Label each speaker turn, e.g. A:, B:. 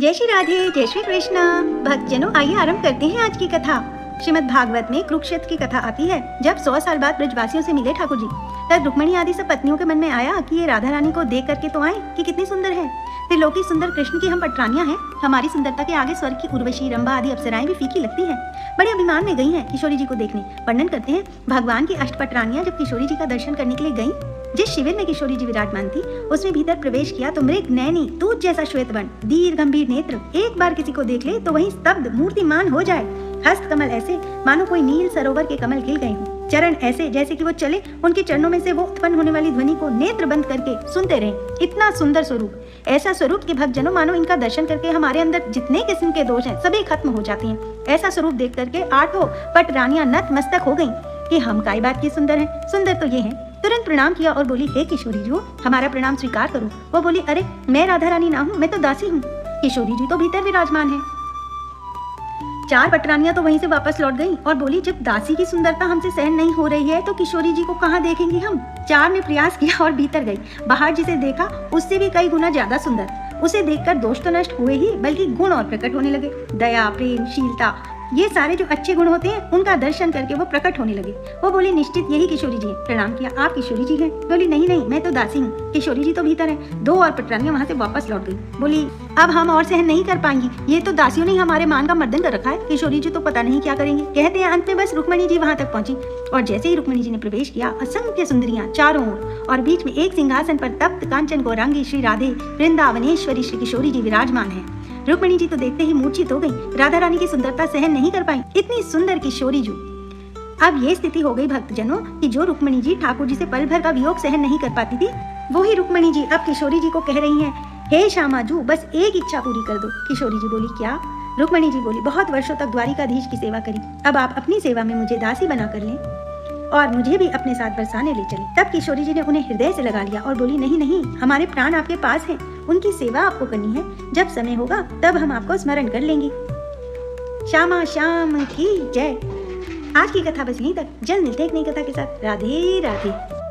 A: जय श्री राधे, जय श्री कृष्ण। भक्तजनों, आइए आरंभ करते हैं आज की कथा। श्रीमद् भागवत में कुरुक्षेत्र की कथा आती है। जब 100 साल बाद ब्रजवासियों से मिले ठाकुर जी, तब रुक्मिणी आदि सब पत्नियों के मन में आया कि ये राधा रानी को देख करके तो आए कि कितनी सुंदर है। त्रिलोकी सुंदर कृष्ण की हम पटरानियां हैं, हमारी सुंदरता के आगे स्वर्ग की उर्वशी, रंभा आदि अप्सराएं भी फीकी लगती हैं। बड़े अभिमान में गई हैं किशोरी जी को देखने। वर्णन करते हैं, भगवान की अष्टपटरानियां जब किशोरी जी का दर्शन करने के लिए गईं, जिस शिविर में किशोरी जी विराजमान थी, उसमें भीतर प्रवेश किया तो मृग नैनी, दूध जैसा श्वेत वर्ण, दीर्घ गंभीर नेत्र, एक बार किसी को देख ले तो वहीं स्तब्ध मूर्तिमान हो जाए। हस्त कमल ऐसे मानो कोई नील सरोवर के कमल खिल गए हों। चरण ऐसे जैसे कि वो चले, उनके चरणों में से वो उत्पन्न होने वाली ध्वनि को नेत्र बंद करके सुनते रहे। इतना सुंदर स्वरूप, ऐसा स्वरूप कि भक्तजनों मानो इनका दर्शन करके हमारे अंदर जितने किस्म के दोष हैं सभी खत्म हो जाते हैं। ऐसा स्वरूप देख करके 8 पटरानियां नतमस्तक हो गईं कि हम काय बात की सुंदर हैं, सुंदर तो ये हैं। तुरंत प्रणाम किया और बोली, हे किशोरी जी, हमारा प्रणाम स्वीकार करो। वो बोली, अरे मैं राधा रानी ना हूँ, मैं तो दासी हूँ। किशोरी जी तो भीतर विराजमान है। 4 पटरानियां तो वहीं से वापस लौट गईं और बोली, जब दासी की सुंदरता हमसे सहन नहीं हो रही है तो किशोरी जी को कहाँ देखेंगे हम। 4 ने प्रयास किया और भीतर गई। बाहर जिसे देखा उससे भी कई गुना ज्यादा सुंदर। उसे देखकर दोष तो नष्ट हुए ही, बल्कि गुण और प्रकट होने लगे। दया, प्रेम, शीलता, ये सारे जो अच्छे गुण होते हैं उनका दर्शन करके वो प्रकट होने लगे। वो बोली, निश्चित यही किशोरी जी है। प्रणाम किया, आप किशोरी जी हैं? बोली, नहीं नहीं, मैं तो दासी हूँ। किशोरी जी तो भीतर है। 2 और पटरानियां वहाँ से वापस लौट गई। बोली, अब हम और सहन नहीं कर पाएंगी, ये तो दासियों ने हमारे मान का मर्दन कर रखा है। किशोरी जी तो पता नहीं क्या करेंगे। कहते हैं अंत में बस रुक्मिणी जी वहाँ तक पहुंची और जैसे ही रुक्मिणी जी ने प्रवेश किया, असंख्य सुंदरियां चारों ओर और बीच में एक सिंहासन पर तप्त कांचन गौरांगी श्री राधे वृंदावनेश्वरी श्री किशोरी जी विराजमान है। रुक्मिणी जी तो देखते ही मूर्छित हो गई। राधा रानी की सुंदरता सहन नहीं कर पाई, इतनी सुंदर किशोरी जी। अब ये स्थिति हो गई भक्तजनों कि जो रुक्मिणी जी ठाकुर जी से पल भर का वियोग सहन नहीं कर पाती थी, वो ही रुक्मिणी जी अब किशोरी जी को कह रही हैं, हे श्यामाजू, बस एक इच्छा पूरी कर दो। किशोरी जी बोली, क्या? रुक्मिणी जी बोली, बहुत वर्षों तक द्वारिकाधीश की सेवा करी, अब आप अपनी सेवा में मुझे दासी बना कर लें और मुझे भी अपने साथ बरसाने ले चले। तब किशोरी जी ने उन्हें हृदय से लगा लिया और बोली, नहीं नहीं, हमारे प्राण आपके पास हैं, उनकी सेवा आपको करनी है। जब समय होगा तब हम आपको स्मरण कर लेंगे। श्यामा श्याम की जय। आज की कथा बस यहीं तक। जल्द मिलते हैं एक नई कथा के साथ। राधे राधे।